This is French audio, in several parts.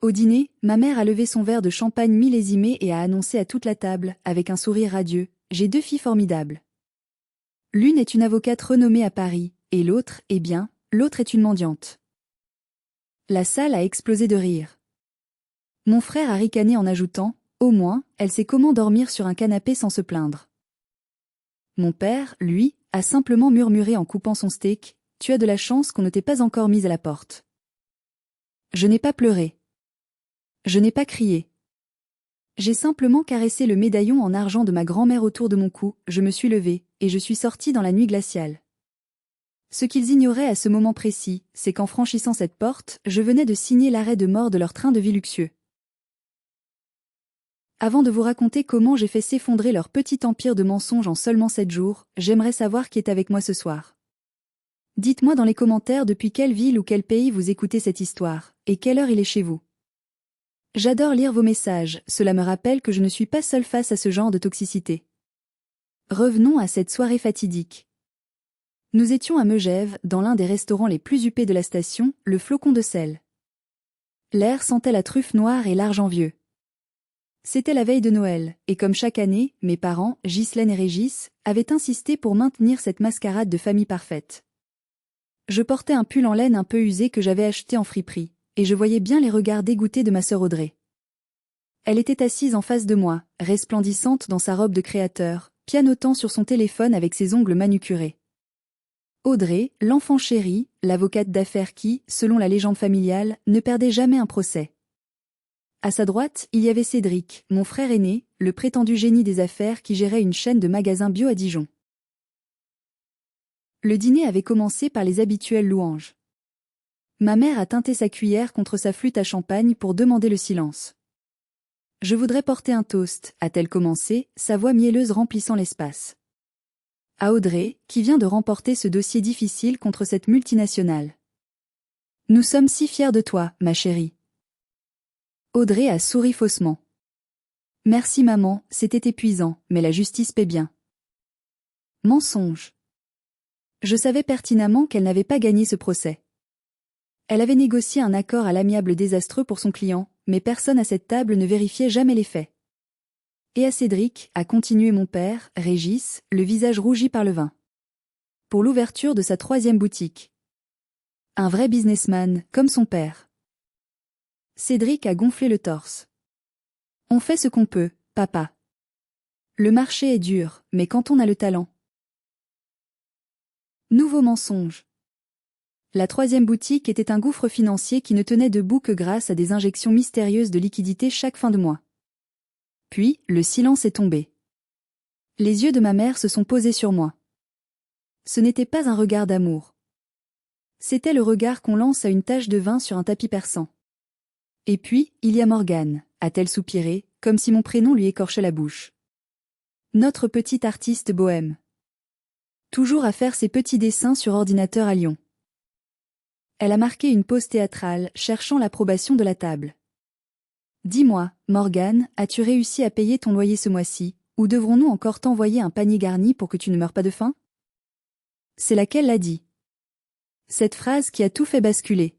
Au dîner, ma mère a levé son verre de champagne millésimé et a annoncé à toute la table, avec un sourire radieux, « J'ai deux filles formidables. L'une est une avocate renommée à Paris, et l'autre, eh bien, l'autre est une mendiante. » La salle a explosé de rire. Mon frère a ricané en ajoutant, « Au moins, elle sait comment dormir sur un canapé sans se plaindre. » Mon père, lui, a simplement murmuré en coupant son steak, « Tu as de la chance qu'on ne t'ait pas encore mise à la porte. » Je n'ai pas pleuré. Je n'ai pas crié. J'ai simplement caressé le médaillon en argent de ma grand-mère autour de mon cou, je me suis levée, et je suis sortie dans la nuit glaciale. Ce qu'ils ignoraient à ce moment précis, c'est qu'en franchissant cette porte, je venais de signer l'arrêt de mort de leur train de vie luxueux. Avant de vous raconter comment j'ai fait s'effondrer leur petit empire de mensonges en seulement 7 jours, j'aimerais savoir qui est avec moi ce soir. Dites-moi dans les commentaires depuis quelle ville ou quel pays vous écoutez cette histoire, et quelle heure il est chez vous. J'adore lire vos messages, cela me rappelle que je ne suis pas seule face à ce genre de toxicité. Revenons à cette soirée fatidique. Nous étions à Megève, dans l'un des restaurants les plus huppés de la station, le Flocon de sel. L'air sentait la truffe noire et l'argent vieux. C'était la veille de Noël, et comme chaque année, mes parents, Ghislaine et Régis, avaient insisté pour maintenir cette mascarade de famille parfaite. Je portais un pull en laine un peu usé que j'avais acheté en friperie, et je voyais bien les regards dégoûtés de ma sœur Audrey. Elle était assise en face de moi, resplendissante dans sa robe de créateur, pianotant sur son téléphone avec ses ongles manucurés. Audrey, l'enfant chéri, l'avocate d'affaires qui, selon la légende familiale, ne perdait jamais un procès. À sa droite, il y avait Cédric, mon frère aîné, le prétendu génie des affaires qui gérait une chaîne de magasins bio à Dijon. Le dîner avait commencé par les habituelles louanges. Ma mère a teinté sa cuillère contre sa flûte à champagne pour demander le silence. « Je voudrais porter un toast », a-t-elle commencé, sa voix mielleuse remplissant l'espace. À Audrey, qui vient de remporter ce dossier difficile contre cette multinationale. « Nous sommes si fiers de toi, ma chérie. » Audrey a souri faussement. « Merci maman, c'était épuisant, mais la justice paie bien. » Mensonge. Je savais pertinemment qu'elle n'avait pas gagné ce procès. Elle avait négocié un accord à l'amiable désastreux pour son client, mais personne à cette table ne vérifiait jamais les faits. Et à Cédric, a continué mon père, Régis, le visage rougi par le vin. Pour l'ouverture de sa 3e boutique. Un vrai businessman, comme son père. Cédric a gonflé le torse. On fait ce qu'on peut, papa. Le marché est dur, mais quand on a le talent. Nouveau mensonge. La 3e boutique était un gouffre financier qui ne tenait debout que grâce à des injections mystérieuses de liquidités chaque fin de mois. Puis, le silence est tombé. Les yeux de ma mère se sont posés sur moi. Ce n'était pas un regard d'amour. C'était le regard qu'on lance à une tache de vin sur un tapis persan. Et puis, il y a Morgane, a-t-elle soupiré, comme si mon prénom lui écorchait la bouche. Notre petite artiste bohème. Toujours à faire ses petits dessins sur ordinateur à Lyon. Elle a marqué une pause théâtrale, cherchant l'approbation de la table. Dis-moi, Morgane, as-tu réussi à payer ton loyer ce mois-ci, ou devrons-nous encore t'envoyer un panier garni pour que tu ne meurs pas de faim? C'est laquelle l'a dit. Cette phrase qui a tout fait basculer.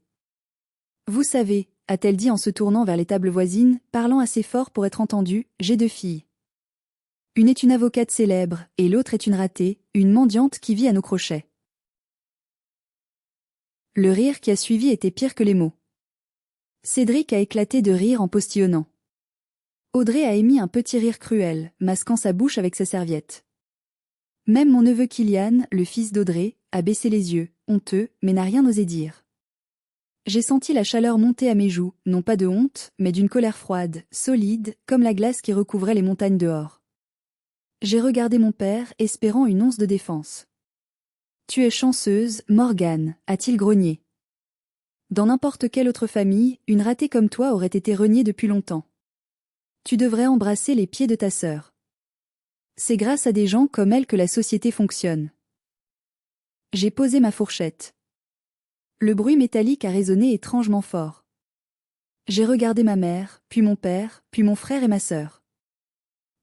Vous savez, a-t-elle dit en se tournant vers les tables voisines, parlant assez fort pour être entendue, j'ai 2 filles. Une est une avocate célèbre, et l'autre est une ratée, une mendiante qui vit à nos crochets. Le rire qui a suivi était pire que les mots. Cédric a éclaté de rire en postillonnant. Audrey a émis un petit rire cruel, masquant sa bouche avec sa serviette. Même mon neveu Kylian, le fils d'Audrey, a baissé les yeux, honteux, mais n'a rien osé dire. J'ai senti la chaleur monter à mes joues, non pas de honte, mais d'une colère froide, solide, comme la glace qui recouvrait les montagnes dehors. J'ai regardé mon père, espérant une once de défense. « Tu es chanceuse, Morgane », a-t-il grogné. Dans n'importe quelle autre famille, une ratée comme toi aurait été reniée depuis longtemps. Tu devrais embrasser les pieds de ta sœur. C'est grâce à des gens comme elle que la société fonctionne. J'ai posé ma fourchette. Le bruit métallique a résonné étrangement fort. J'ai regardé ma mère, puis mon père, puis mon frère et ma sœur.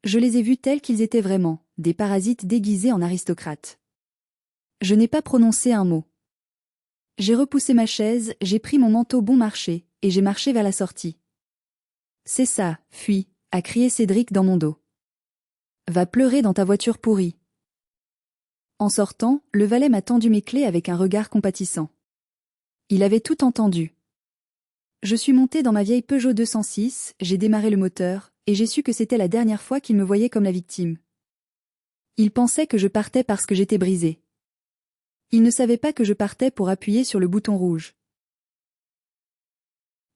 Je les ai vus tels qu'ils étaient vraiment, des parasites déguisés en aristocrates. Je n'ai pas prononcé un mot. J'ai repoussé ma chaise, j'ai pris mon manteau bon marché, et j'ai marché vers la sortie. C'est ça, fuis, a crié Cédric dans mon dos. Va pleurer dans ta voiture pourrie. En sortant, le valet m'a tendu mes clés avec un regard compatissant. Il avait tout entendu. Je suis montée dans ma vieille Peugeot 206, j'ai démarré le moteur, et j'ai su que c'était la dernière fois qu'il me voyait comme la victime. Il pensait que je partais parce que j'étais brisée. Il ne savait pas que je partais pour appuyer sur le bouton rouge.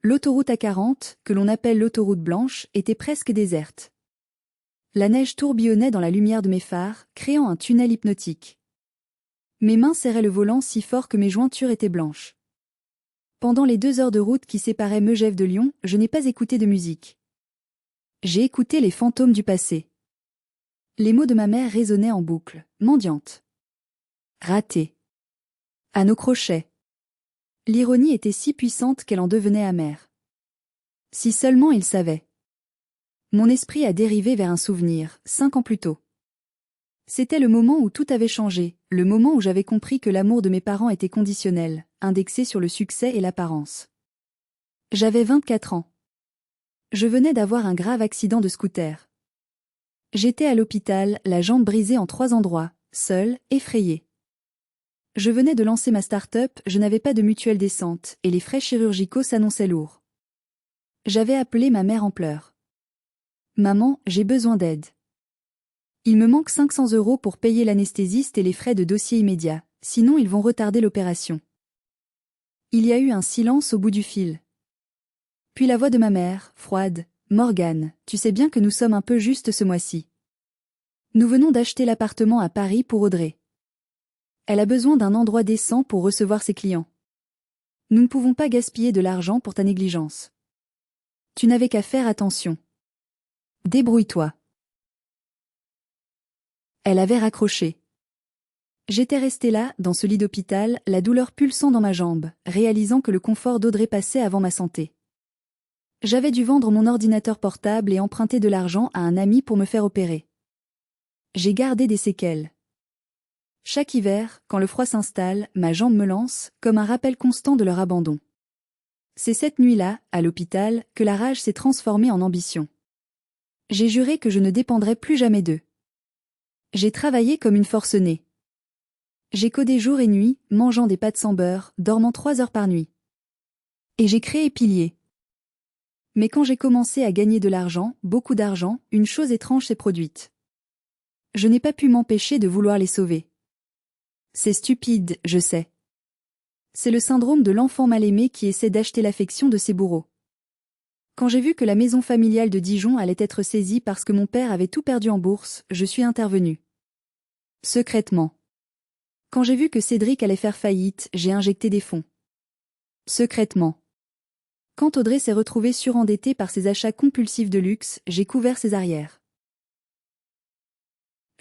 L'autoroute A40, que l'on appelle l'autoroute blanche, était presque déserte. La neige tourbillonnait dans la lumière de mes phares, créant un tunnel hypnotique. Mes mains serraient le volant si fort que mes jointures étaient blanches. Pendant les 2 heures de route qui séparaient Megève de Lyon, je n'ai pas écouté de musique. J'ai écouté les fantômes du passé. Les mots de ma mère résonnaient en boucle, mendiante. Ratée. À nos crochets. L'ironie était si puissante qu'elle en devenait amère. Si seulement il savait. Mon esprit a dérivé vers un souvenir, 5 ans plus tôt. C'était le moment où tout avait changé, le moment où j'avais compris que l'amour de mes parents était conditionnel, indexé sur le succès et l'apparence. J'avais 24 ans. Je venais d'avoir un grave accident de scooter. J'étais à l'hôpital, la jambe brisée en 3 endroits, seule, effrayée. Je venais de lancer ma start-up, je n'avais pas de mutuelle décente, et les frais chirurgicaux s'annonçaient lourds. J'avais appelé ma mère en pleurs. Maman, j'ai besoin d'aide. Il me manque 500 € pour payer l'anesthésiste et les frais de dossier immédiats, sinon ils vont retarder l'opération. Il y a eu un silence au bout du fil. Puis la voix de ma mère, froide, Morgane, tu sais bien que nous sommes un peu justes ce mois-ci. Nous venons d'acheter l'appartement à Paris pour Audrey. Elle a besoin d'un endroit décent pour recevoir ses clients. Nous ne pouvons pas gaspiller de l'argent pour ta négligence. Tu n'avais qu'à faire attention. Débrouille-toi. Elle avait raccroché. J'étais restée là, dans ce lit d'hôpital, la douleur pulsant dans ma jambe, réalisant que le confort d'Audrey passait avant ma santé. J'avais dû vendre mon ordinateur portable et emprunter de l'argent à un ami pour me faire opérer. J'ai gardé des séquelles. Chaque hiver, quand le froid s'installe, ma jambe me lance, comme un rappel constant de leur abandon. C'est cette nuit-là, à l'hôpital, que la rage s'est transformée en ambition. J'ai juré que je ne dépendrais plus jamais d'eux. J'ai travaillé comme une forcenée. J'ai codé jour et nuit, mangeant des pâtes sans beurre, dormant 3 heures par nuit. Et j'ai créé Pilier. Mais quand j'ai commencé à gagner de l'argent, beaucoup d'argent, une chose étrange s'est produite. Je n'ai pas pu m'empêcher de vouloir les sauver. C'est stupide, je sais. C'est le syndrome de l'enfant mal aimé qui essaie d'acheter l'affection de ses bourreaux. Quand j'ai vu que la maison familiale de Dijon allait être saisie parce que mon père avait tout perdu en bourse, je suis intervenue. Secrètement. Quand j'ai vu que Cédric allait faire faillite, j'ai injecté des fonds. Secrètement. Quand Audrey s'est retrouvée surendettée par ses achats compulsifs de luxe, j'ai couvert ses arrières.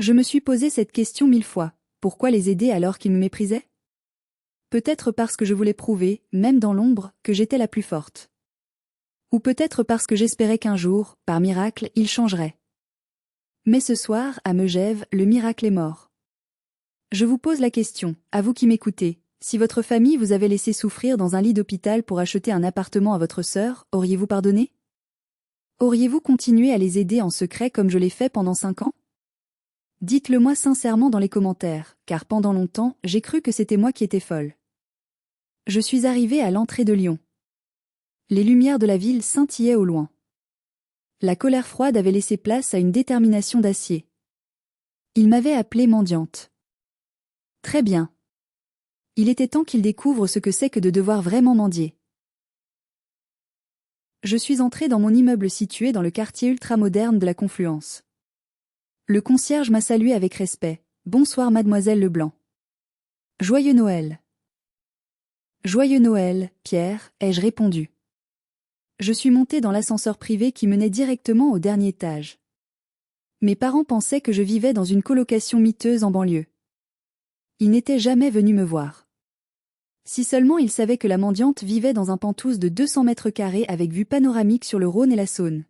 Je me suis posé cette question 1000 fois. Pourquoi les aider alors qu'ils me méprisaient? Peut-être parce que je voulais prouver, même dans l'ombre, que j'étais la plus forte. Ou peut-être parce que j'espérais qu'un jour, par miracle, ils changeraient. Mais ce soir, à Megève, le miracle est mort. Je vous pose la question, à vous qui m'écoutez, si votre famille vous avait laissé souffrir dans un lit d'hôpital pour acheter un appartement à votre sœur, auriez-vous pardonné? Auriez-vous continué à les aider en secret comme je l'ai fait pendant 5 ans? Dites-le moi sincèrement dans les commentaires, car pendant longtemps, j'ai cru que c'était moi qui étais folle. Je suis arrivée à l'entrée de Lyon. Les lumières de la ville scintillaient au loin. La colère froide avait laissé place à une détermination d'acier. Il m'avait appelée mendiante. Très bien. Il était temps qu'il découvre ce que c'est que de devoir vraiment mendier. Je suis entrée dans mon immeuble situé dans le quartier ultramoderne de la Confluence. Le concierge m'a salué avec respect. Bonsoir mademoiselle Leblanc. Joyeux Noël. Joyeux Noël, Pierre, ai-je répondu. Je suis montée dans l'ascenseur privé qui menait directement au dernier étage. Mes parents pensaient que je vivais dans une colocation miteuse en banlieue. Ils n'étaient jamais venus me voir. Si seulement ils savaient que la mendiante vivait dans un penthouse de 200 mètres carrés avec vue panoramique sur le Rhône et la Saône.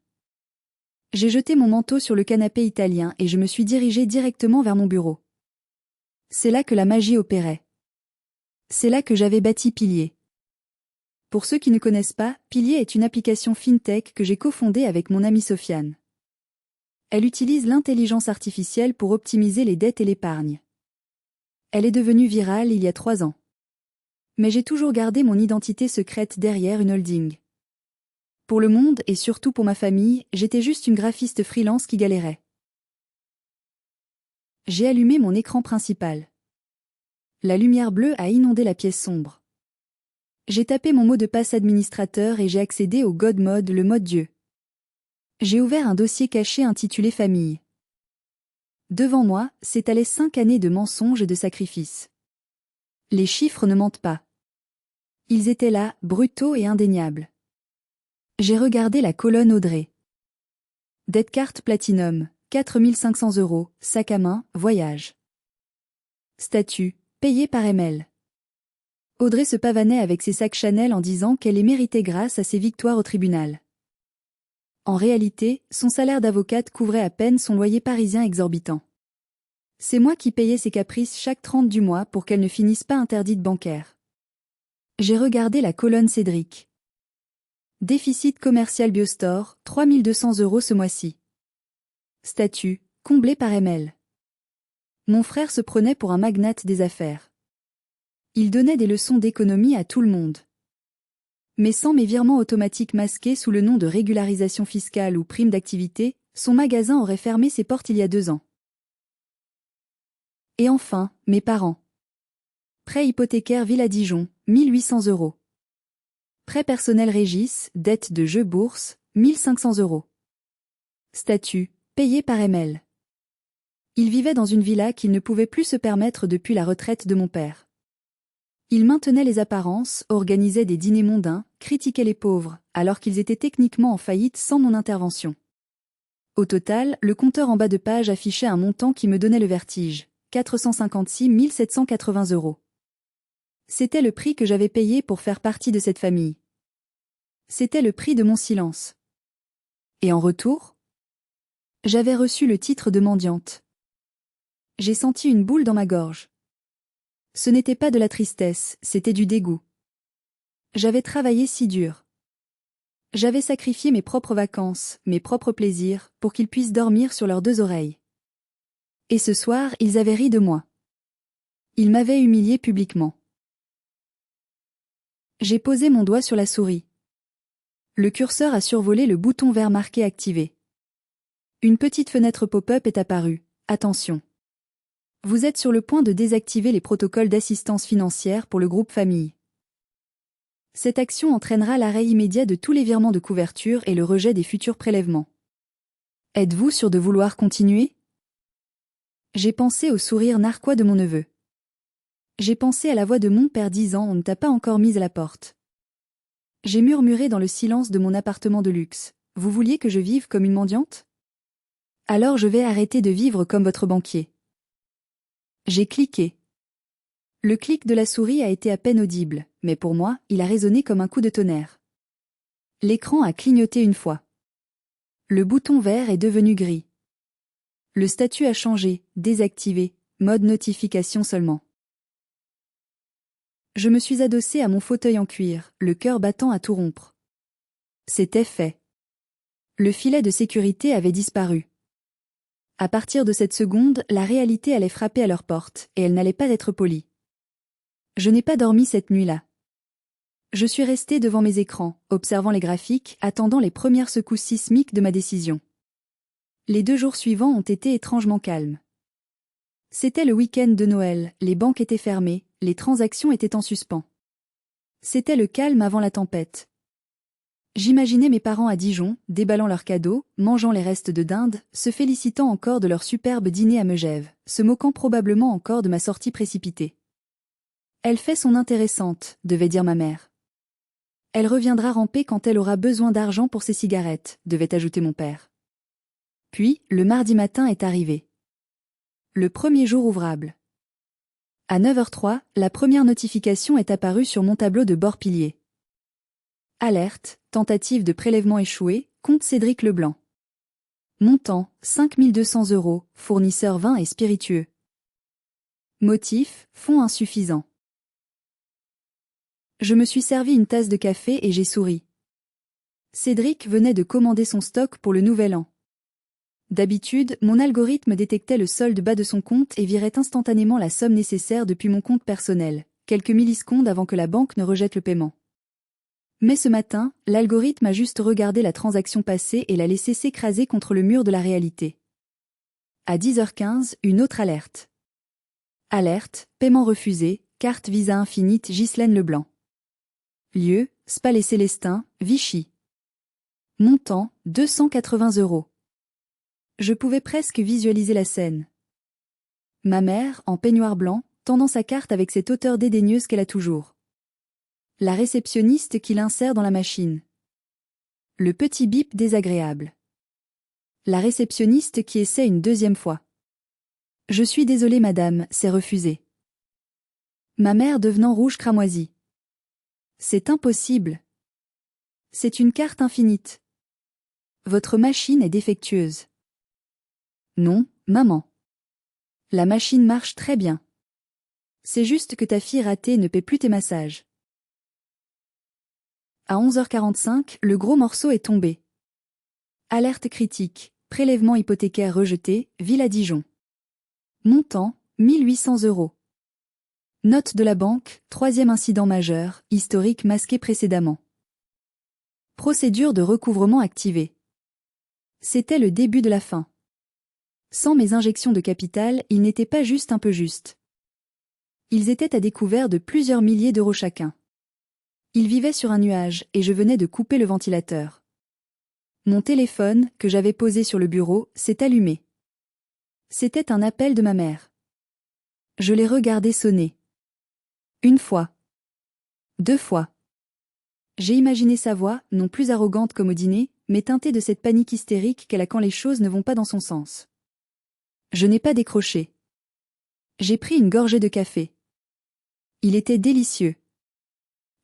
J'ai jeté mon manteau sur le canapé italien et je me suis dirigée directement vers mon bureau. C'est là que la magie opérait. C'est là que j'avais bâti Pilier. Pour ceux qui ne connaissent pas, Pilier est une application FinTech que j'ai cofondée avec mon amie Sofiane. Elle utilise l'intelligence artificielle pour optimiser les dettes et l'épargne. Elle est devenue virale il y a 3 ans. Mais j'ai toujours gardé mon identité secrète derrière une holding. Pour le monde et surtout pour ma famille, j'étais juste une graphiste freelance qui galérait. J'ai allumé mon écran principal. La lumière bleue a inondé la pièce sombre. J'ai tapé mon mot de passe administrateur et j'ai accédé au God Mode, le mode Dieu. J'ai ouvert un dossier caché intitulé Famille. Devant moi, s'étalaient 5 années de mensonges et de sacrifices. Les chiffres ne mentent pas. Ils étaient là, brutaux et indéniables. J'ai regardé la colonne Audrey. Dette carte Platinum, 4 500 €, sac à main, voyage. Statut, payé par ML. Audrey se pavanait avec ses sacs Chanel en disant qu'elle les méritait grâce à ses victoires au tribunal. En réalité, son salaire d'avocate couvrait à peine son loyer parisien exorbitant. C'est moi qui payais ses caprices chaque 30 du mois pour qu'elle ne finisse pas interdite bancaire. J'ai regardé la colonne Cédric. Déficit commercial Biostore, 3 200 € ce mois-ci. Statut, comblé par ML. Mon frère se prenait pour un magnate des affaires. Il donnait des leçons d'économie à tout le monde. Mais sans mes virements automatiques masqués sous le nom de régularisation fiscale ou prime d'activité, son magasin aurait fermé ses portes il y a 2 ans. Et enfin, mes parents. Prêt hypothécaire Villa Dijon, 1 800 €. Prêt personnel Régis, dette de jeu bourse, 1 500 €. Statut, payé par ML. Il vivait dans une villa qu'il ne pouvait plus se permettre depuis la retraite de mon père. Il maintenait les apparences, organisait des dîners mondains, critiquait les pauvres, alors qu'ils étaient techniquement en faillite sans mon intervention. Au total, le compteur en bas de page affichait un montant qui me donnait le vertige, 456 780 €. C'était le prix que j'avais payé pour faire partie de cette famille. C'était le prix de mon silence. Et en retour, j'avais reçu le titre de mendiante. J'ai senti une boule dans ma gorge. Ce n'était pas de la tristesse, c'était du dégoût. J'avais travaillé si dur. J'avais sacrifié mes propres vacances, mes propres plaisirs, pour qu'ils puissent dormir sur leurs 2 oreilles. Et ce soir, ils avaient ri de moi. Ils m'avaient humilié publiquement. J'ai posé mon doigt sur la souris. Le curseur a survolé le bouton vert marqué activé. Une petite fenêtre pop-up est apparue. Attention. Vous êtes sur le point de désactiver les protocoles d'assistance financière pour le groupe famille. Cette action entraînera l'arrêt immédiat de tous les virements de couverture et le rejet des futurs prélèvements. Êtes-vous sûr de vouloir continuer? J'ai pensé au sourire narquois de mon neveu. J'ai pensé à la voix de mon père disant « On ne t'a pas encore mise à la porte ». J'ai murmuré dans le silence de mon appartement de luxe. « Vous vouliez que je vive comme une mendiante? Alors je vais arrêter de vivre comme votre banquier. » J'ai cliqué. Le clic de la souris a été à peine audible, mais pour moi, il a résonné comme un coup de tonnerre. L'écran a clignoté une fois. Le bouton vert est devenu gris. Le statut a changé, désactivé, mode notification seulement. Je me suis adossé à mon fauteuil en cuir, le cœur battant à tout rompre. C'était fait. Le filet de sécurité avait disparu. À partir de cette seconde, la réalité allait frapper à leur porte, et elle n'allait pas être polie. Je n'ai pas dormi cette nuit-là. Je suis resté devant mes écrans, observant les graphiques, attendant les premières secousses sismiques de ma décision. Les 2 jours suivants ont été étrangement calmes. C'était le week-end de Noël, les banques étaient fermées, les transactions étaient en suspens. C'était le calme avant la tempête. J'imaginais mes parents à Dijon, déballant leurs cadeaux, mangeant les restes de dinde, se félicitant encore de leur superbe dîner à Megève, se moquant probablement encore de ma sortie précipitée. Elle fait son intéressante, devait dire ma mère. Elle reviendra ramper quand elle aura besoin d'argent pour ses cigarettes, devait ajouter mon père. Puis, le mardi matin est arrivé. Le premier jour ouvrable. À 9h03, la première notification est apparue sur mon tableau de bord Pilier. Alerte, tentative de prélèvement échouée, compte Cédric Leblanc. Montant, 5 200 €, fournisseur vin et spiritueux. Motif, fonds insuffisants. Je me suis servi une tasse de café et j'ai souri. Cédric venait de commander son stock pour le nouvel an. D'habitude, mon algorithme détectait le solde bas de son compte et virait instantanément la somme nécessaire depuis mon compte personnel, quelques millisecondes avant que la banque ne rejette le paiement. Mais ce matin, l'algorithme a juste regardé la transaction passée et l'a laissé s'écraser contre le mur de la réalité. À 10h15, une autre alerte. Alerte, paiement refusé, carte Visa Infinite Ghislaine Leblanc. Lieu, Spa les Célestins, Vichy. Montant, 280 €. Je pouvais presque visualiser la scène. Ma mère, en peignoir blanc, tendant sa carte avec cette hauteur dédaigneuse qu'elle a toujours. La réceptionniste qui l'insère dans la machine. Le petit bip désagréable. La réceptionniste qui essaie une deuxième fois. Je suis désolée madame, c'est refusé. Ma mère devenant rouge cramoisi. C'est impossible. C'est une carte infinite. Votre machine est défectueuse. Non, maman. La machine marche très bien. C'est juste que ta fille ratée ne paie plus tes massages. À 11h45, le gros morceau est tombé. Alerte critique, prélèvement hypothécaire rejeté, Ville à Dijon. Montant, 1800 €. Note de la banque, troisième incident majeur, historique masqué précédemment. Procédure de recouvrement activée. C'était le début de la fin. Sans mes injections de capital, ils n'étaient pas juste un peu justes. Ils étaient à découvert de plusieurs milliers d'euros chacun. Ils vivaient sur un nuage, et je venais de couper le ventilateur. Mon téléphone, que j'avais posé sur le bureau, s'est allumé. C'était un appel de ma mère. Je l'ai regardé sonner. Une fois. Deux fois. J'ai imaginé sa voix, non plus arrogante comme au dîner, mais teintée de cette panique hystérique qu'elle a quand les choses ne vont pas dans son sens. Je n'ai pas décroché. J'ai pris une gorgée de café. Il était délicieux.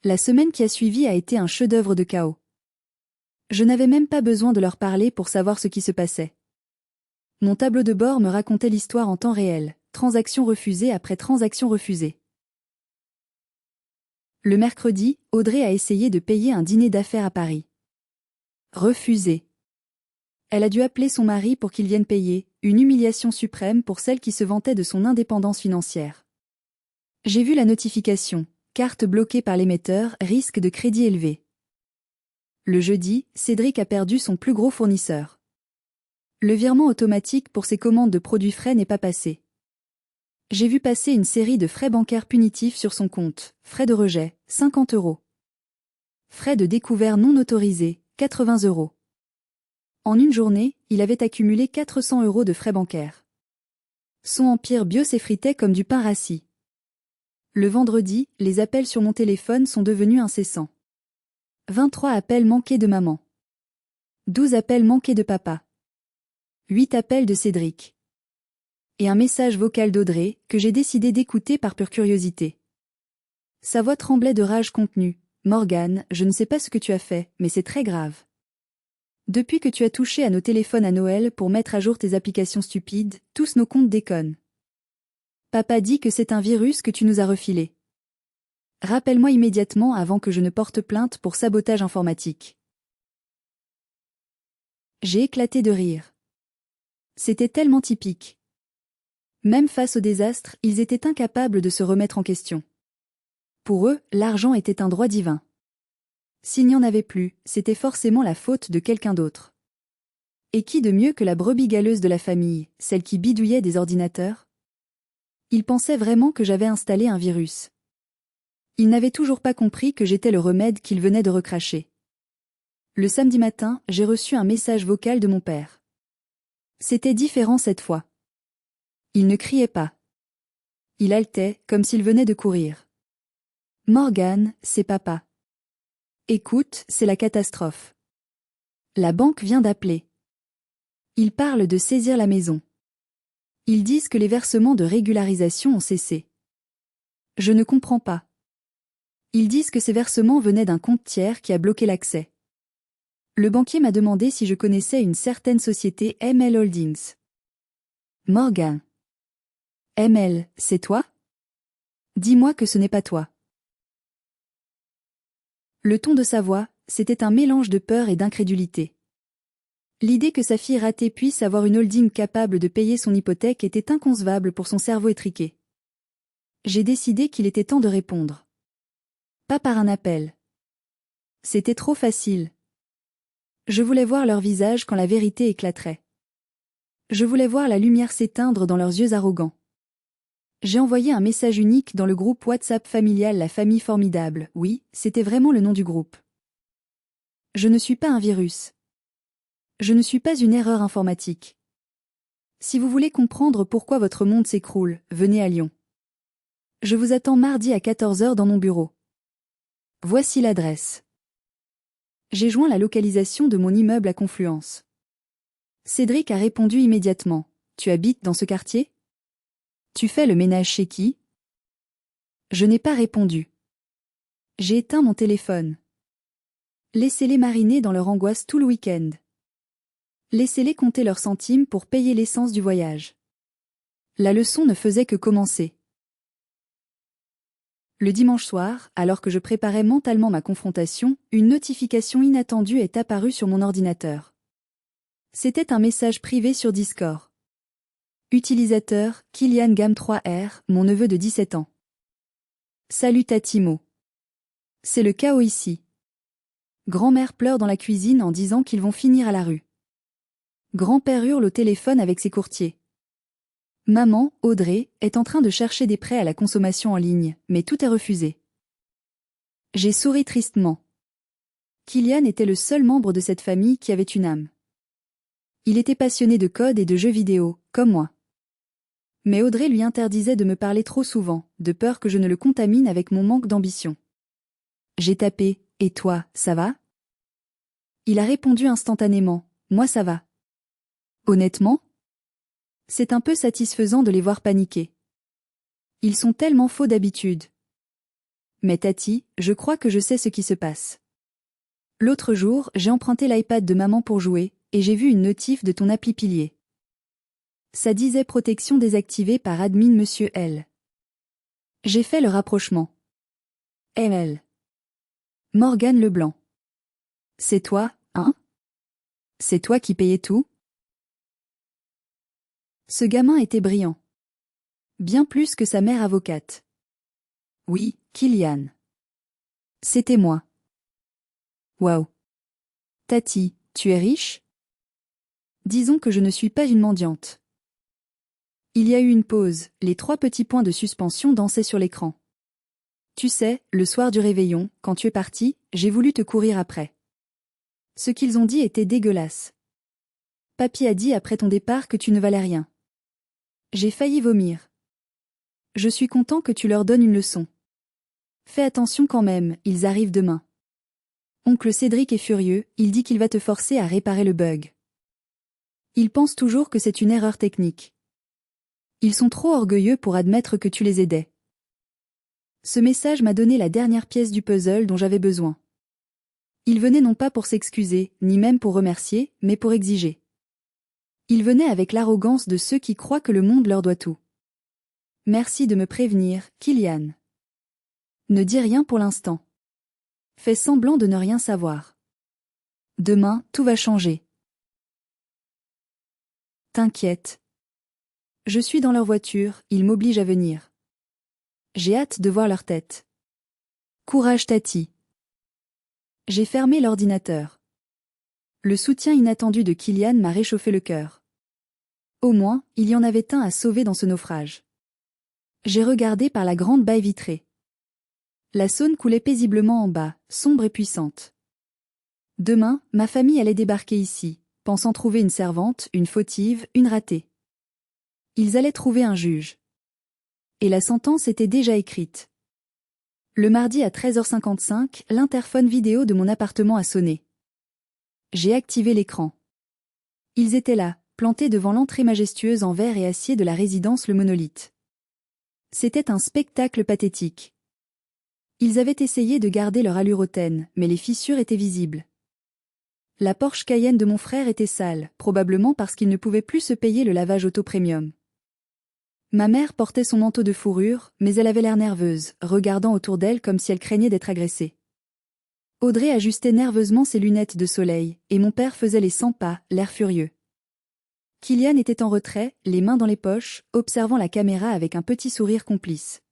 La semaine qui a suivi a été un chef-d'œuvre de chaos. Je n'avais même pas besoin de leur parler pour savoir ce qui se passait. Mon tableau de bord me racontait l'histoire en temps réel, transaction refusée après transaction refusée. Le mercredi, Audrey a essayé de payer un dîner d'affaires à Paris. Refusé. Elle a dû appeler son mari pour qu'il vienne payer, une humiliation suprême pour celle qui se vantait de son indépendance financière. J'ai vu la notification, carte bloquée par l'émetteur, risque de crédit élevé. Le jeudi, Cédric a perdu son plus gros fournisseur. Le virement automatique pour ses commandes de produits frais n'est pas passé. J'ai vu passer une série de frais bancaires punitifs sur son compte, frais de rejet, 50 €. Frais de découvert non autorisés, 80 €. En une journée, il avait accumulé 400 € de frais bancaires. Son empire bio s'effritait comme du pain rassis. Le vendredi, les appels sur mon téléphone sont devenus incessants. 23 appels manqués de maman. 12 appels manqués de papa. 8 appels de Cédric. Et un message vocal d'Audrey, que j'ai décidé d'écouter par pure curiosité. Sa voix tremblait de rage contenue. « Morgane, je ne sais pas ce que tu as fait, mais c'est très grave. Depuis que tu as touché à nos téléphones à Noël pour mettre à jour tes applications stupides, tous nos comptes déconnent. Papa dit que c'est un virus que tu nous as refilé. Rappelle-moi immédiatement avant que je ne porte plainte pour sabotage informatique. » J'ai éclaté de rire. C'était tellement typique. Même face au désastre, ils étaient incapables de se remettre en question. Pour eux, l'argent était un droit divin. S'il n'y en avait plus, c'était forcément la faute de quelqu'un d'autre. Et qui de mieux que la brebis galeuse de la famille, celle qui bidouillait des ordinateurs? Ils pensaient vraiment que j'avais installé un virus. Ils n'avaient toujours pas compris que j'étais le remède qu'ils venaient de recracher. Le samedi matin, j'ai reçu un message vocal de mon père. C'était différent cette fois. Il ne criait pas. Il haletait, comme s'il venait de courir. « Morgane, c'est papa. Écoute, c'est la catastrophe. La banque vient d'appeler. Ils parlent de saisir la maison. Ils disent que les versements de régularisation ont cessé. Je ne comprends pas. Ils disent que ces versements venaient d'un compte tiers qui a bloqué l'accès. Le banquier m'a demandé si je connaissais une certaine société ML Holdings. Morgane. ML, c'est toi? Dis-moi que ce n'est pas toi. Le ton de sa voix, c'était un mélange de peur et d'incrédulité. L'idée que sa fille ratée puisse avoir une holding capable de payer son hypothèque était inconcevable pour son cerveau étriqué. J'ai décidé qu'il était temps de répondre. Pas par un appel. C'était trop facile. Je voulais voir leur visage quand la vérité éclaterait. Je voulais voir la lumière s'éteindre dans leurs yeux arrogants. J'ai envoyé un message unique dans le groupe WhatsApp familial La Famille Formidable. Oui, c'était vraiment le nom du groupe. Je ne suis pas un virus. Je ne suis pas une erreur informatique. Si vous voulez comprendre pourquoi votre monde s'écroule, venez à Lyon. Je vous attends mardi à 14 h dans mon bureau. Voici l'adresse. J'ai joint la localisation de mon immeuble à Confluence. Cédric a répondu immédiatement. Tu habites dans ce quartier? Tu fais le ménage chez qui? Je n'ai pas répondu. J'ai éteint mon téléphone. Laissez-les mariner dans leur angoisse tout le week-end. Laissez-les compter leurs centimes pour payer l'essence du voyage. La leçon ne faisait que commencer. Le dimanche soir, alors que je préparais mentalement ma confrontation, une notification inattendue est apparue sur mon ordinateur. C'était un message privé sur Discord. Utilisateur, Kylian Gam 3R, mon neveu de 17 ans. Salut Tatimo. C'est le chaos ici. Grand-mère pleure dans la cuisine en disant qu'ils vont finir à la rue. Grand-père hurle au téléphone avec ses courtiers. Maman, Audrey, est en train de chercher des prêts à la consommation en ligne, mais tout est refusé. J'ai souri tristement. Kylian était le seul membre de cette famille qui avait une âme. Il était passionné de code et de jeux vidéo, comme moi. Mais Audrey lui interdisait de me parler trop souvent, de peur que je ne le contamine avec mon manque d'ambition. J'ai tapé « Et toi, ça va ?» Il a répondu instantanément « Moi ça va. » Honnêtement? C'est un peu satisfaisant de les voir paniquer. Ils sont tellement faux d'habitude. Mais Tati, je crois que je sais ce qui se passe. L'autre jour, j'ai emprunté l'iPad de maman pour jouer, et j'ai vu une notif de ton appli Pilier. Ça disait protection désactivée par admin Monsieur L. J'ai fait le rapprochement. ML. Morgane Leblanc. C'est toi, hein? C'est toi qui payais tout? Ce gamin était brillant. Bien plus que sa mère avocate. Oui, Kylian. C'était moi. Waouh. Tati, tu es riche? Disons que je ne suis pas une mendiante. Il y a eu une pause, les 3 petits points de suspension dansaient sur l'écran. Tu sais, le soir du réveillon, quand tu es parti, j'ai voulu te courir après. Ce qu'ils ont dit était dégueulasse. Papy a dit après ton départ que tu ne valais rien. J'ai failli vomir. Je suis content que tu leur donnes une leçon. Fais attention quand même, ils arrivent demain. Oncle Cédric est furieux, il dit qu'il va te forcer à réparer le bug. Ils pensent toujours que c'est une erreur technique. Ils sont trop orgueilleux pour admettre que tu les aidais. Ce message m'a donné la dernière pièce du puzzle dont j'avais besoin. Il venait non pas pour s'excuser, ni même pour remercier, mais pour exiger. Il venait avec l'arrogance de ceux qui croient que le monde leur doit tout. Merci de me prévenir, Kylian. Ne dis rien pour l'instant. Fais semblant de ne rien savoir. Demain, tout va changer. T'inquiète. Je suis dans leur voiture, ils m'obligent à venir. J'ai hâte de voir leur tête. Courage Tati. J'ai fermé l'ordinateur. Le soutien inattendu de Kylian m'a réchauffé le cœur. Au moins, il y en avait un à sauver dans ce naufrage. J'ai regardé par la grande baie vitrée. La Saône coulait paisiblement en bas, sombre et puissante. Demain, ma famille allait débarquer ici, pensant trouver une servante, une fautive, une ratée. Ils allaient trouver un juge. Et la sentence était déjà écrite. Le mardi à 13h55, l'interphone vidéo de mon appartement a sonné. J'ai activé l'écran. Ils étaient là, plantés devant l'entrée majestueuse en verre et acier de la résidence Le Monolithe. C'était un spectacle pathétique. Ils avaient essayé de garder leur allure hautaine, mais les fissures étaient visibles. La Porsche Cayenne de mon frère était sale, probablement parce qu'il ne pouvait plus se payer le lavage auto premium. Ma mère portait son manteau de fourrure, mais elle avait l'air nerveuse, regardant autour d'elle comme si elle craignait d'être agressée. Audrey ajustait nerveusement ses lunettes de soleil, et mon père faisait les 100 pas, l'air furieux. Kylian était en retrait, les mains dans les poches, observant la caméra avec un petit sourire complice.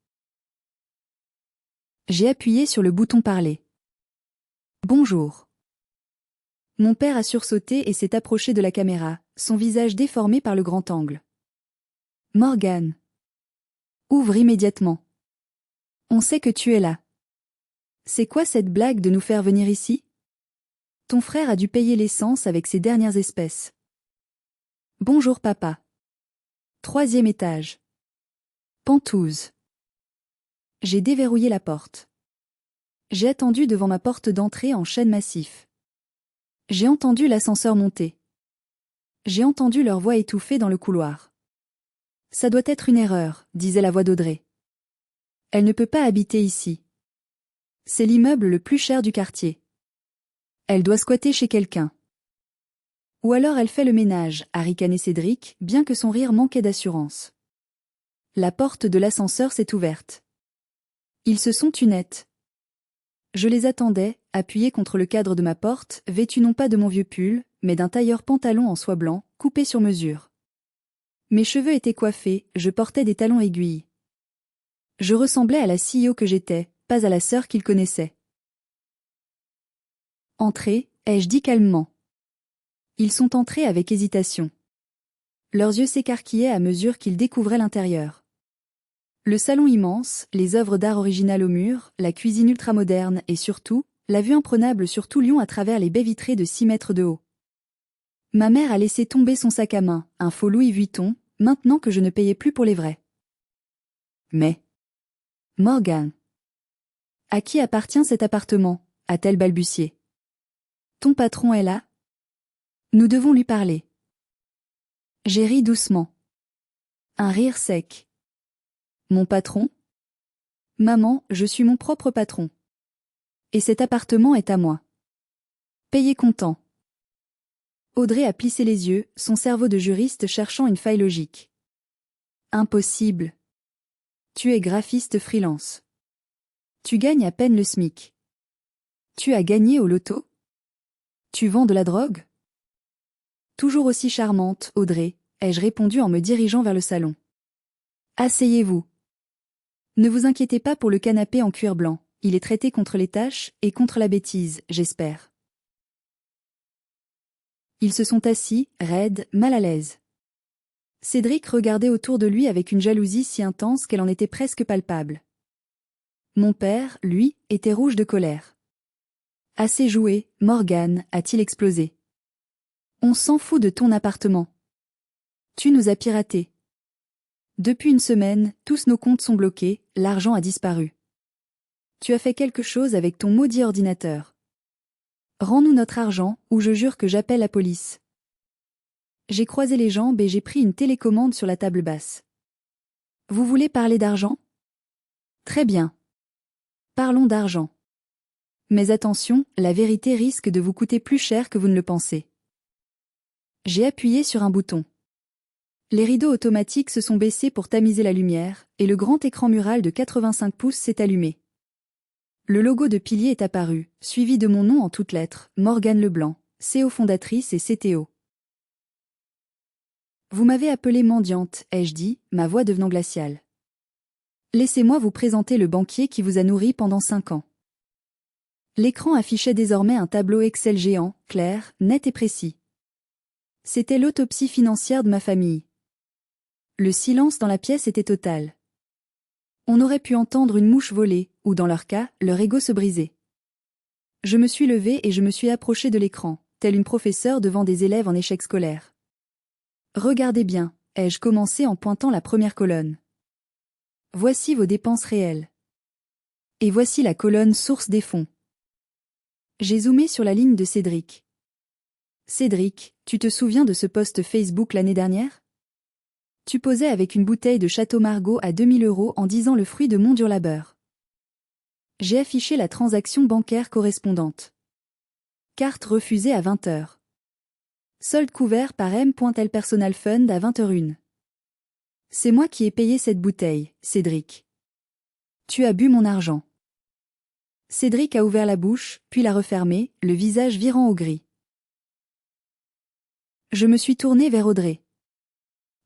J'ai appuyé sur le bouton parler. Bonjour. Mon père a sursauté et s'est approché de la caméra, son visage déformé par le grand angle. Morgane. Ouvre immédiatement. On sait que tu es là. C'est quoi cette blague de nous faire venir ici? Ton frère a dû payer l'essence avec ses dernières espèces. Bonjour papa. 3e étage. Pentouze. J'ai déverrouillé la porte. J'ai attendu devant ma porte d'entrée en chêne massif. J'ai entendu l'ascenseur monter. J'ai entendu leur voix étouffée dans le couloir. Ça doit être une erreur, disait la voix d'Audrey. Elle ne peut pas habiter ici. C'est l'immeuble le plus cher du quartier. Elle doit squatter chez quelqu'un. Ou alors elle fait le ménage, a ricané Cédric, bien que son rire manquait d'assurance. La porte de l'ascenseur s'est ouverte. Ils se sont tus net. Je les attendais, appuyés contre le cadre de ma porte, vêtus non pas de mon vieux pull, mais d'un tailleur pantalon en soie blanc, coupé sur mesure. Mes cheveux étaient coiffés, je portais des talons aiguilles. Je ressemblais à la CEO que j'étais, pas à la sœur qu'ils connaissaient. Entrez, ai-je dit calmement. Ils sont entrés avec hésitation. Leurs yeux s'écarquillaient à mesure qu'ils découvraient l'intérieur. Le salon immense, les œuvres d'art originales au mur, la cuisine ultramoderne et surtout, la vue imprenable sur tout Lyon à travers les baies vitrées de 6 mètres de haut. Ma mère a laissé tomber son sac à main, un faux Louis Vuitton, maintenant que je ne payais plus pour les vrais. Mais... Morgane. À qui appartient cet appartement, a-t-elle balbutié. Ton patron est là? Nous devons lui parler. J'ai ri doucement. Un rire sec. Mon patron? Maman, je suis mon propre patron. Et cet appartement est à moi. Payez comptant. Audrey a plissé les yeux, son cerveau de juriste cherchant une faille logique. Impossible. Tu es graphiste freelance. Tu gagnes à peine le SMIC. Tu as gagné au loto? Tu vends de la drogue? Toujours aussi charmante, Audrey, ai-je répondu en me dirigeant vers le salon. Asseyez-vous. Ne vous inquiétez pas pour le canapé en cuir blanc, il est traité contre les taches et contre la bêtise, j'espère. Ils se sont assis, raides, mal à l'aise. Cédric regardait autour de lui avec une jalousie si intense qu'elle en était presque palpable. Mon père, lui, était rouge de colère. Assez joué, Morgane, a-t-il explosé. On s'en fout de ton appartement. Tu nous as piratés. Depuis une semaine, tous nos comptes sont bloqués, l'argent a disparu. Tu as fait quelque chose avec ton maudit ordinateur. Rends-nous notre argent, ou je jure que j'appelle la police. J'ai croisé les jambes et j'ai pris une télécommande sur la table basse. Vous voulez parler d'argent? Très bien. Parlons d'argent. Mais attention, la vérité risque de vous coûter plus cher que vous ne le pensez. J'ai appuyé sur un bouton. Les rideaux automatiques se sont baissés pour tamiser la lumière, et le grand écran mural de 85 pouces s'est allumé. Le logo de Pilier est apparu, suivi de mon nom en toutes lettres, Morgane Leblanc, CEO fondatrice et CTO. Vous m'avez appelée mendiante, ai-je dit, ma voix devenant glaciale. Laissez-moi vous présenter le banquier qui vous a nourri pendant 5 ans. L'écran affichait désormais un tableau Excel géant, clair, net et précis. C'était l'autopsie financière de ma famille. Le silence dans la pièce était total. On aurait pu entendre une mouche voler, ou dans leur cas, leur ego se briser. Je me suis levée et je me suis approchée de l'écran, telle une professeure devant des élèves en échec scolaire. Regardez bien, ai-je commencé en pointant la première colonne. Voici vos dépenses réelles. Et voici la colonne source des fonds. J'ai zoomé sur la ligne de Cédric. Cédric, tu te souviens de ce post Facebook l'année dernière? Tu posais avec une bouteille de Château Margaux à 2000 € en disant le fruit de mon dur labeur. J'ai affiché la transaction bancaire correspondante. Carte refusée à 20 h. Solde couvert par M.L Personal Fund à 20h01. C'est moi qui ai payé cette bouteille, Cédric. Tu as bu mon argent. Cédric a ouvert la bouche, puis l'a refermée, le visage virant au gris. Je me suis tournée vers Audrey.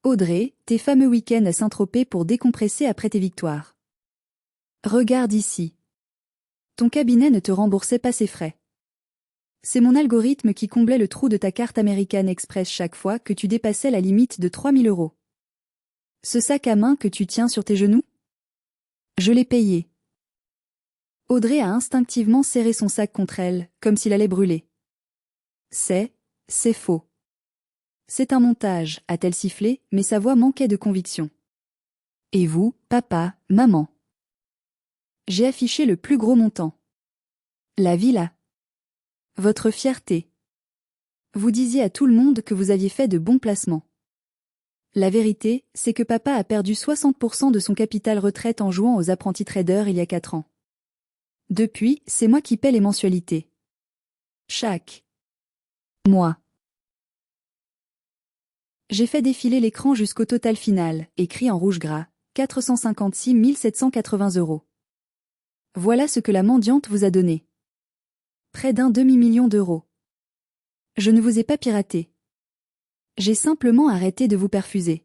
Audrey, tes fameux week-ends à Saint-Tropez pour décompresser après tes victoires. Regarde ici. Ton cabinet ne te remboursait pas ses frais. C'est mon algorithme qui comblait le trou de ta carte American Express chaque fois que tu dépassais la limite de 3 000 €. Ce sac à main que tu tiens sur tes genoux? Je l'ai payé. Audrey a instinctivement serré son sac contre elle, comme s'il allait brûler. C'est faux. C'est un montage, a-t-elle sifflé, mais sa voix manquait de conviction. Et vous, papa, maman? J'ai affiché le plus gros montant. La villa. Votre fierté. Vous disiez à tout le monde que vous aviez fait de bons placements. La vérité, c'est que papa a perdu 60% de son capital retraite en jouant aux apprentis traders il y a 4 ans. Depuis, c'est moi qui paie les mensualités. Chaque mois. J'ai fait défiler l'écran jusqu'au total final, écrit en rouge gras, 456 780 €. Voilà ce que la mendiante vous a donné. Près d'un demi-million d'euros. Je ne vous ai pas piraté. J'ai simplement arrêté de vous perfuser.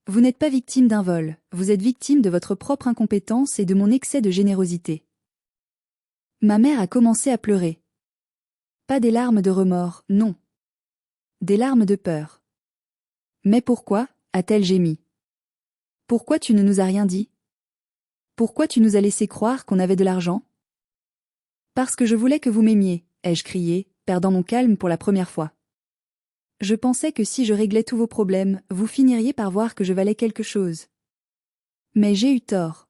Vous n'êtes pas victime d'un vol, vous êtes victime de votre propre incompétence et de mon excès de générosité. Ma mère a commencé à pleurer. Pas des larmes de remords, non. Des larmes de peur. Mais pourquoi, a-t-elle gémi? Pourquoi tu ne nous as rien dit? Pourquoi tu nous as laissé croire qu'on avait de l'argent? Parce que je voulais que vous m'aimiez, ai-je crié, perdant mon calme pour la première fois. Je pensais que si je réglais tous vos problèmes, vous finiriez par voir que je valais quelque chose. Mais j'ai eu tort.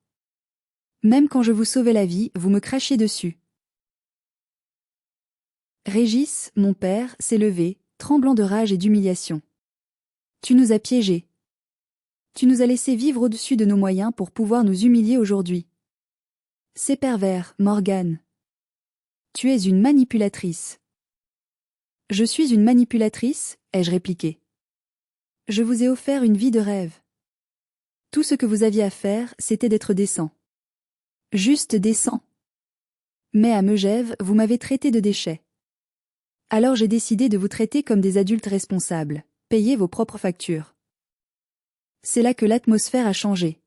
Même quand je vous sauvais la vie, vous me crachiez dessus. Régis, mon père, s'est levé, tremblant de rage et d'humiliation. Tu nous as piégés. Tu nous as laissé vivre au-dessus de nos moyens pour pouvoir nous humilier aujourd'hui. C'est pervers, Morgane. Tu es une manipulatrice. Je suis une manipulatrice, ai-je répliqué. Je vous ai offert une vie de rêve. Tout ce que vous aviez à faire, c'était d'être décent. Juste décent. Mais à Megève, vous m'avez traité de déchet. Alors j'ai décidé de vous traiter comme des adultes responsables. Payez vos propres factures. C'est là que l'atmosphère a changé.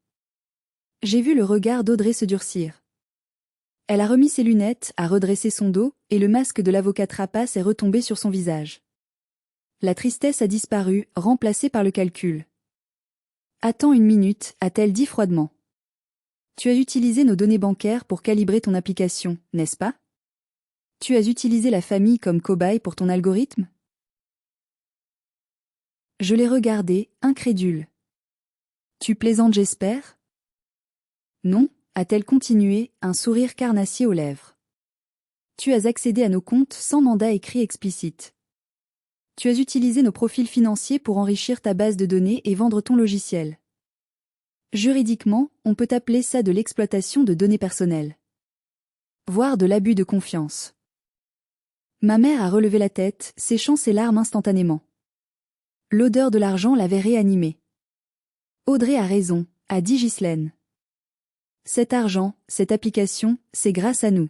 J'ai vu le regard d'Audrey se durcir. Elle a remis ses lunettes, a redressé son dos, et le masque de l'avocate rapace est retombé sur son visage. La tristesse a disparu, remplacée par le calcul. Attends une minute, a-t-elle dit froidement. Tu as utilisé nos données bancaires pour calibrer ton application, n'est-ce pas? Tu as utilisé la famille comme cobaye pour ton algorithme? Je l'ai regardé, incrédule. Tu plaisantes, j'espère? Non, a-t-elle continué, un sourire carnassier aux lèvres. Tu as accédé à nos comptes sans mandat écrit explicite. Tu as utilisé nos profils financiers pour enrichir ta base de données et vendre ton logiciel. Juridiquement, on peut appeler ça de l'exploitation de données personnelles. Voire de l'abus de confiance. Ma mère a relevé la tête, séchant ses larmes instantanément. L'odeur de l'argent l'avait réanimée. Audrey a raison, a dit Ghislaine. Cet argent, cette application, c'est grâce à nous.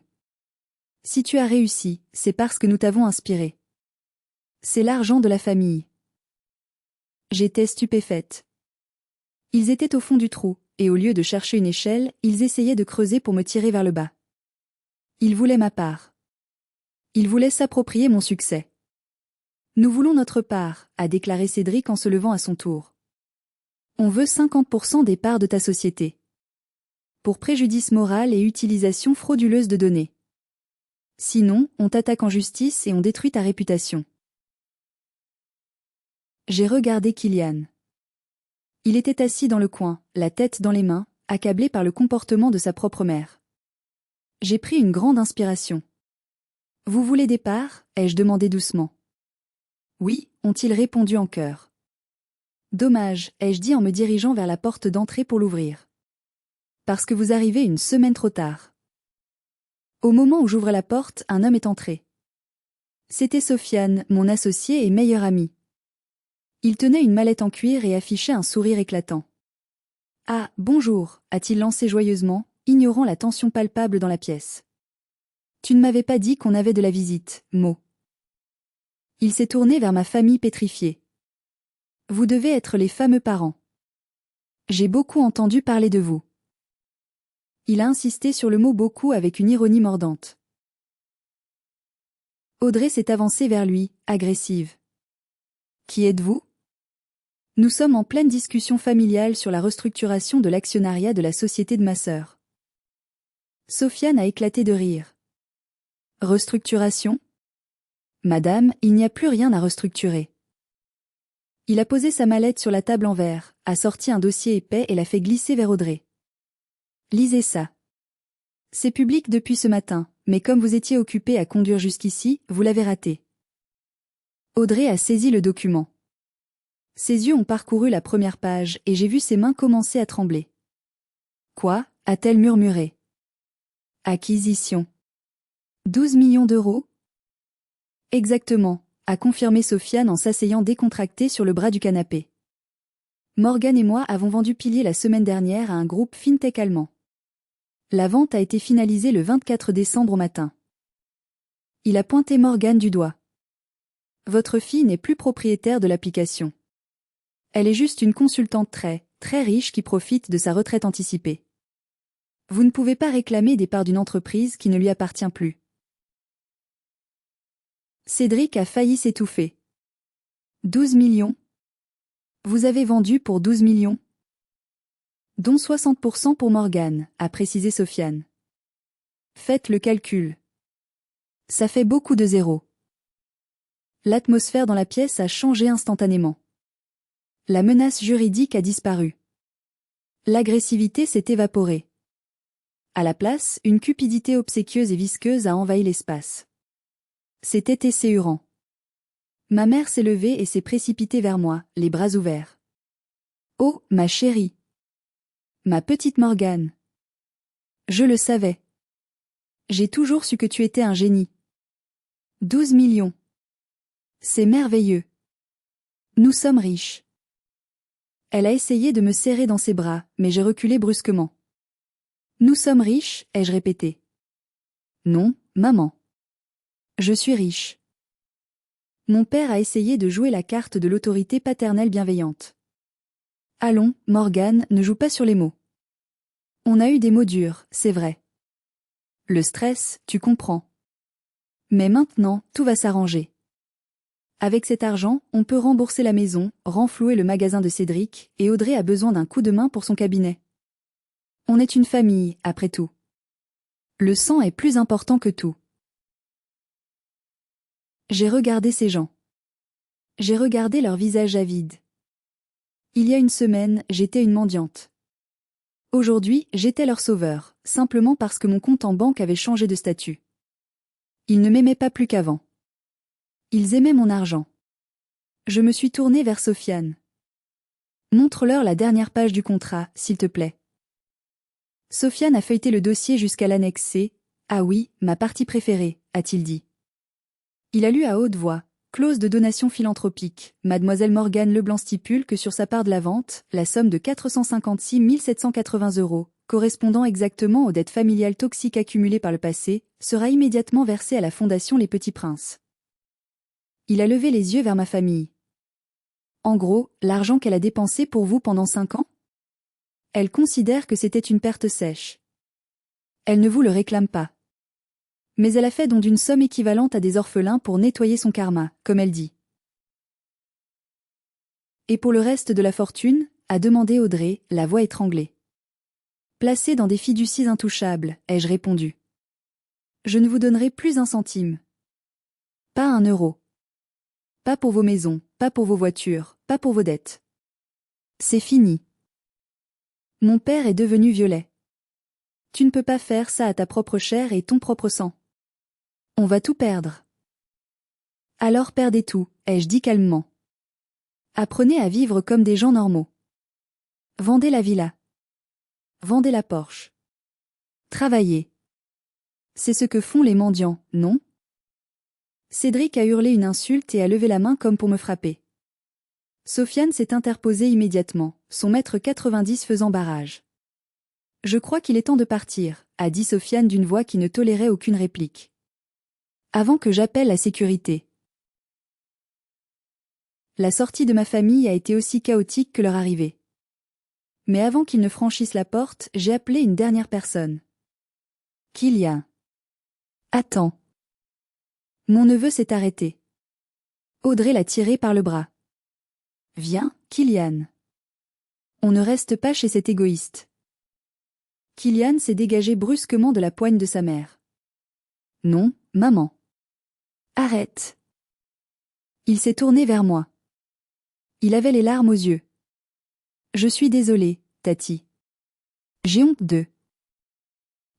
Si tu as réussi, c'est parce que nous t'avons inspiré. C'est l'argent de la famille. J'étais stupéfaite. Ils étaient au fond du trou, et au lieu de chercher une échelle, ils essayaient de creuser pour me tirer vers le bas. Ils voulaient ma part. Ils voulaient s'approprier mon succès. Nous voulons notre part, a déclaré Cédric en se levant à son tour. On veut 50% des parts de ta société. Pour préjudice moral et utilisation frauduleuse de données. Sinon, on t'attaque en justice et on détruit ta réputation. J'ai regardé Kylian. Il était assis dans le coin, la tête dans les mains, accablé par le comportement de sa propre mère. J'ai pris une grande inspiration. Vous voulez des parts, ai-je demandé doucement. Oui, ont-ils répondu en chœur. Dommage, ai-je dit en me dirigeant vers la porte d'entrée pour l'ouvrir. Parce que vous arrivez une semaine trop tard. Au moment où j'ouvre la porte, un homme est entré. C'était Sofiane, mon associé et meilleur ami. Il tenait une mallette en cuir et affichait un sourire éclatant. Ah, bonjour, a-t-il lancé joyeusement, ignorant la tension palpable dans la pièce. Tu ne m'avais pas dit qu'on avait de la visite, Mo. Il s'est tourné vers ma famille pétrifiée. Vous devez être les fameux parents. J'ai beaucoup entendu parler de vous. Il a insisté sur le mot beaucoup avec une ironie mordante. Audrey s'est avancée vers lui, agressive. Qui êtes-vous? Nous sommes en pleine discussion familiale sur la restructuration de l'actionnariat de la société de ma sœur. Sofiane a éclaté de rire. Restructuration? Madame, il n'y a plus rien à restructurer. Il a posé sa mallette sur la table en verre, a sorti un dossier épais et l'a fait glisser vers Audrey. Lisez ça. C'est public depuis ce matin, mais comme vous étiez occupé à conduire jusqu'ici, vous l'avez raté. Audrey a saisi le document. Ses yeux ont parcouru la première page et j'ai vu ses mains commencer à trembler. Quoi? A-t-elle murmuré. Acquisition. 12 millions d'euros? Exactement, a confirmé Sofiane en s'asseyant décontracté sur le bras du canapé. Morgan et moi avons vendu Pilier la semaine dernière à un groupe fintech allemand. La vente a été finalisée le 24 décembre au matin. Il a pointé Morgan du doigt. Votre fille n'est plus propriétaire de l'application. Elle est juste une consultante très riche qui profite de sa retraite anticipée. Vous ne pouvez pas réclamer des parts d'une entreprise qui ne lui appartient plus. Cédric a failli s'étouffer. 12 millions? Vous avez vendu pour 12 millions? Dont 60% pour Morgan, a précisé Sofiane. Faites le calcul. Ça fait beaucoup de zéros. L'atmosphère dans la pièce a changé instantanément. La menace juridique a disparu. L'agressivité s'est évaporée. À la place, une cupidité obséquieuse et visqueuse a envahi l'espace. C'était esséurant. Ma mère s'est levée et s'est précipitée vers moi, les bras ouverts. Oh, ma chérie. Ma petite Morgane. Je le savais. J'ai toujours su que tu étais un génie. 12 millions. C'est merveilleux. Nous sommes riches. Elle a essayé de me serrer dans ses bras, mais j'ai reculé brusquement. Nous sommes riches, ai-je répété. Non, maman. Je suis riche. Mon père a essayé de jouer la carte de l'autorité paternelle bienveillante. Allons, Morgane, ne joue pas sur les mots. On a eu des mots durs, c'est vrai. Le stress, tu comprends. Mais maintenant, tout va s'arranger. Avec cet argent, on peut rembourser la maison, renflouer le magasin de Cédric, et Audrey a besoin d'un coup de main pour son cabinet. On est une famille, après tout. Le sang est plus important que tout. J'ai regardé ces gens. J'ai regardé leurs visages avides. Il y a une semaine, j'étais une mendiante. Aujourd'hui, j'étais leur sauveur, simplement parce que mon compte en banque avait changé de statut. Ils ne m'aimaient pas plus qu'avant. Ils aimaient mon argent. Je me suis tournée vers Sofiane. Montre-leur la dernière page du contrat, s'il te plaît. Sofiane a feuilleté le dossier jusqu'à l'annexe C. Ah oui, ma partie préférée, a-t-il dit. Il a lu à haute voix. Clause de donation philanthropique. Mademoiselle Morgane Leblanc stipule que sur sa part de la vente, la somme de 456 780 €, correspondant exactement aux dettes familiales toxiques accumulées par le passé, sera immédiatement versée à la Fondation Les Petits Princes. Il a levé les yeux vers ma famille. En gros, l'argent qu'elle a dépensé pour vous pendant 5 ans? Elle considère que c'était une perte sèche. Elle ne vous le réclame pas. Mais elle a fait don d'une somme équivalente à des orphelins pour nettoyer son karma, comme elle dit. Et pour le reste de la fortune, a demandé Audrey, la voix étranglée. Placée dans des fiducies intouchables, ai-je répondu. Je ne vous donnerai plus un centime. Pas un euro. Pas pour vos maisons, pas pour vos voitures, pas pour vos dettes. C'est fini. Mon père est devenu violet. Tu ne peux pas faire ça à ta propre chair et ton propre sang. On va tout perdre. Alors perdez tout, ai-je dit calmement. Apprenez à vivre comme des gens normaux. Vendez la villa. Vendez la Porsche. Travaillez. C'est ce que font les mendiants, non? Cédric a hurlé une insulte et a levé la main comme pour me frapper. Sofiane s'est interposée immédiatement, son mètre 90 faisant barrage. Je crois qu'il est temps de partir, a dit Sofiane d'une voix qui ne tolérait aucune réplique. Avant que j'appelle la sécurité. La sortie de ma famille a été aussi chaotique que leur arrivée. Mais avant qu'ils ne franchissent la porte, j'ai appelé une dernière personne. Kylian. Attends. Mon neveu s'est arrêté. Audrey l'a tiré par le bras. Viens, Kylian. On ne reste pas chez cet égoïste. Kylian s'est dégagé brusquement de la poigne de sa mère. Non, maman. Arrête. Il s'est tourné vers moi. Il avait les larmes aux yeux. Je suis désolée, Tati. J'ai honte d'eux.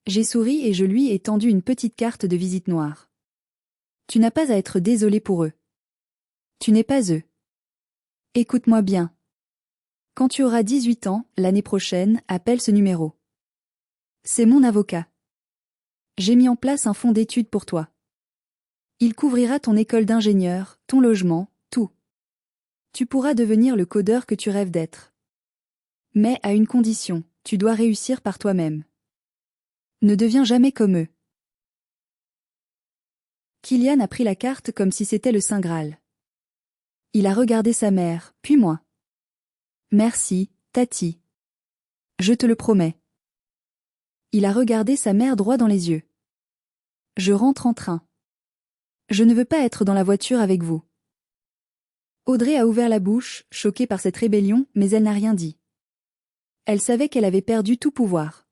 J'ai souri et je lui ai tendu une petite carte de visite noire. Tu n'as pas à être désolée pour eux. Tu n'es pas eux. Écoute-moi bien. Quand tu auras 18 ans, l'année prochaine, appelle ce numéro. C'est mon avocat. J'ai mis en place un fonds d'études pour toi. Il couvrira ton école d'ingénieur, ton logement, tout. Tu pourras devenir le codeur que tu rêves d'être. Mais à une condition, tu dois réussir par toi-même. Ne deviens jamais comme eux. Kylian a pris la carte comme si c'était le Saint Graal. Il a regardé sa mère, puis moi. Merci, Tati. Je te le promets. Il a regardé sa mère droit dans les yeux. Je rentre en train. Je ne veux pas être dans la voiture avec vous. Audrey a ouvert la bouche, choquée par cette rébellion, mais elle n'a rien dit. Elle savait qu'elle avait perdu tout pouvoir.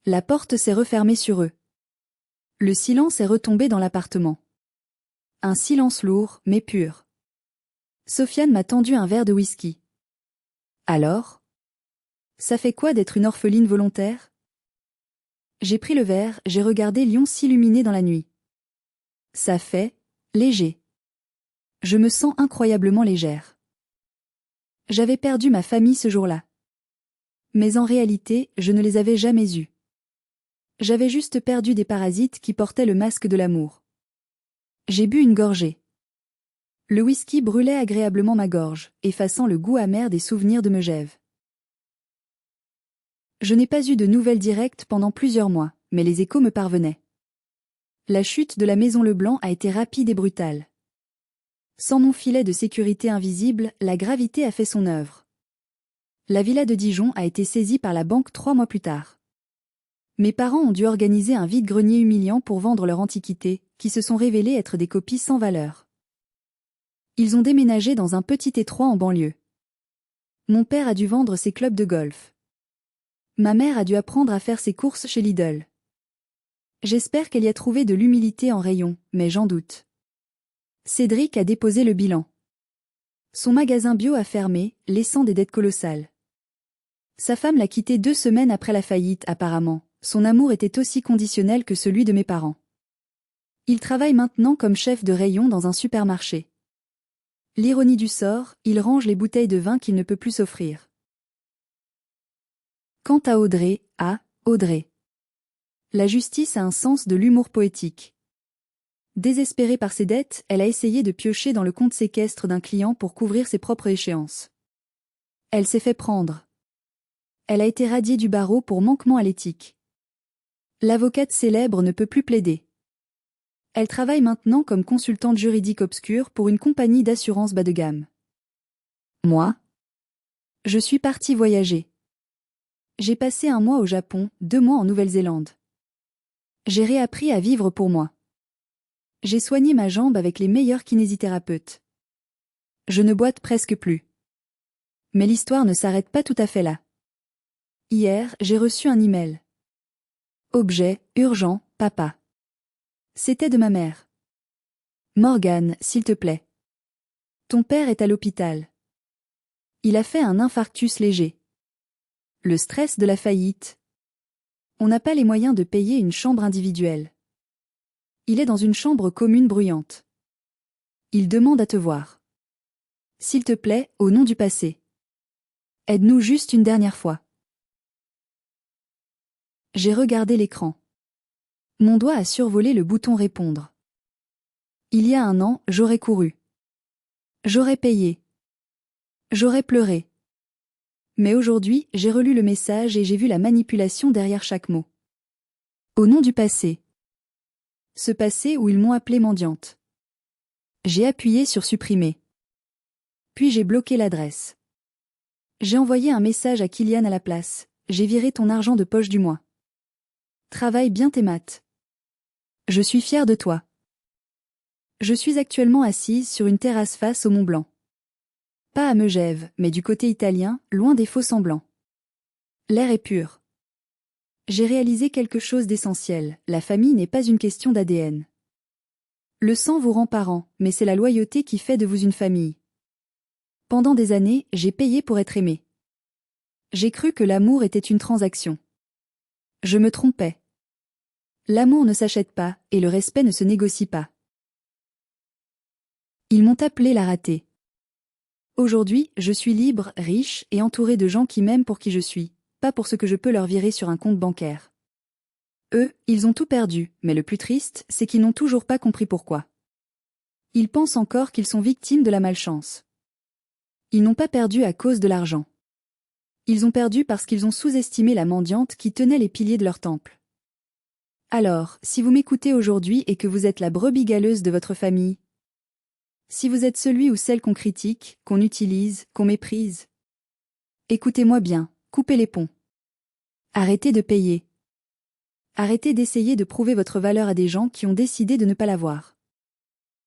La porte s'est refermée sur eux. Le silence est retombé dans l'appartement. Un silence lourd, mais pur. Sofiane m'a tendu un verre de whisky. Alors? Ça fait quoi d'être une orpheline volontaire? J'ai pris le verre, j'ai regardé Lyon s'illuminer dans la nuit. Ça fait léger. Je me sens incroyablement légère. J'avais perdu ma famille ce jour-là. Mais en réalité, je ne les avais jamais eus. J'avais juste perdu des parasites qui portaient le masque de l'amour. J'ai bu une gorgée. Le whisky brûlait agréablement ma gorge, effaçant le goût amer des souvenirs de Megève. Je n'ai pas eu de nouvelles directes pendant plusieurs mois, mais les échos me parvenaient. La chute de la maison Leblanc a été rapide et brutale. Sans mon filet de sécurité invisible, la gravité a fait son œuvre. La villa de Dijon a été saisie par la banque 3 mois plus tard. Mes parents ont dû organiser un vide-grenier humiliant pour vendre leurs antiquités, qui se sont révélées être des copies sans valeur. Ils ont déménagé dans un petit étroit en banlieue. Mon père a dû vendre ses clubs de golf. Ma mère a dû apprendre à faire ses courses chez Lidl. J'espère qu'elle y a trouvé de l'humilité en rayon, mais j'en doute. Cédric a déposé le bilan. Son magasin bio a fermé, laissant des dettes colossales. Sa femme l'a quitté 2 semaines après la faillite, apparemment. Son amour était aussi conditionnel que celui de mes parents. Il travaille maintenant comme chef de rayon dans un supermarché. L'ironie du sort, il range les bouteilles de vin qu'il ne peut plus s'offrir. Quant à Audrey. La justice a un sens de l'humour poétique. Désespérée par ses dettes, elle a essayé de piocher dans le compte séquestre d'un client pour couvrir ses propres échéances. Elle s'est fait prendre. Elle a été radiée du barreau pour manquement à l'éthique. L'avocate célèbre ne peut plus plaider. Elle travaille maintenant comme consultante juridique obscure pour une compagnie d'assurance bas de gamme. Moi? Je suis partie voyager. J'ai passé 1 mois au Japon, 2 mois en Nouvelle-Zélande. J'ai réappris à vivre pour moi. J'ai soigné ma jambe avec les meilleurs kinésithérapeutes. Je ne boite presque plus. Mais l'histoire ne s'arrête pas tout à fait là. Hier, j'ai reçu un email. Objet, urgent, papa. C'était de ma mère. Morgane, s'il te plaît. Ton père est à l'hôpital. Il a fait un infarctus léger. Le stress de la faillite. On n'a pas les moyens de payer une chambre individuelle. Il est dans une chambre commune bruyante. Il demande à te voir. S'il te plaît, au nom du passé. Aide-nous juste une dernière fois. J'ai regardé l'écran. Mon doigt a survolé le bouton répondre. Il y a 1 an, j'aurais couru. J'aurais payé. J'aurais pleuré. Mais aujourd'hui, j'ai relu le message et j'ai vu la manipulation derrière chaque mot. Au nom du passé. Ce passé où ils m'ont appelée mendiante. J'ai appuyé sur supprimer. Puis j'ai bloqué l'adresse. J'ai envoyé un message à Kylian à la place. J'ai viré ton argent de poche du mois. Travaille bien tes maths. Je suis fière de toi. Je suis actuellement assise sur une terrasse face au Mont Blanc. Pas à Megève, mais du côté italien, loin des faux-semblants. L'air est pur. J'ai réalisé quelque chose d'essentiel, la famille n'est pas une question d'ADN. Le sang vous rend parent, mais c'est la loyauté qui fait de vous une famille. Pendant des années, j'ai payé pour être aimé. J'ai cru que l'amour était une transaction. Je me trompais. L'amour ne s'achète pas, et le respect ne se négocie pas. Ils m'ont appelée la ratée. Aujourd'hui, je suis libre, riche et entourée de gens qui m'aiment pour qui je suis, pas pour ce que je peux leur virer sur un compte bancaire. Eux, ils ont tout perdu, mais le plus triste, c'est qu'ils n'ont toujours pas compris pourquoi. Ils pensent encore qu'ils sont victimes de la malchance. Ils n'ont pas perdu à cause de l'argent. Ils ont perdu parce qu'ils ont sous-estimé la mendiante qui tenait les piliers de leur temple. Alors, si vous m'écoutez aujourd'hui et que vous êtes la brebis galeuse de votre famille, si vous êtes celui ou celle qu'on critique, qu'on utilise, qu'on méprise, écoutez-moi bien, coupez les ponts. Arrêtez de payer. Arrêtez d'essayer de prouver votre valeur à des gens qui ont décidé de ne pas l'avoir.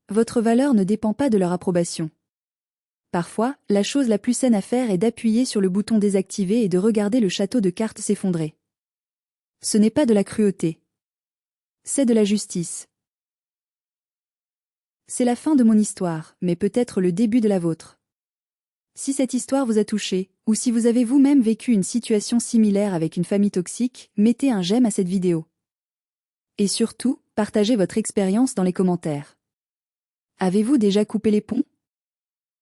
Votre valeur ne dépend pas de leur approbation. Parfois, la chose la plus saine à faire est d'appuyer sur le bouton désactiver et de regarder le château de cartes s'effondrer. Ce n'est pas de la cruauté. C'est de la justice. C'est la fin de mon histoire, mais peut-être le début de la vôtre. Si cette histoire vous a touché, ou si vous avez vous-même vécu une situation similaire avec une famille toxique, mettez un j'aime à cette vidéo. Et surtout, partagez votre expérience dans les commentaires. Avez-vous déjà coupé les ponts?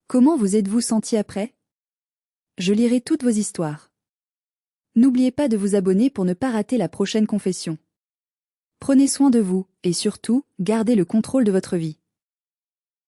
Comment vous êtes-vous senti après? Je lirai toutes vos histoires. N'oubliez pas de vous abonner pour ne pas rater la prochaine confession. Prenez soin de vous, et surtout, gardez le contrôle de votre vie.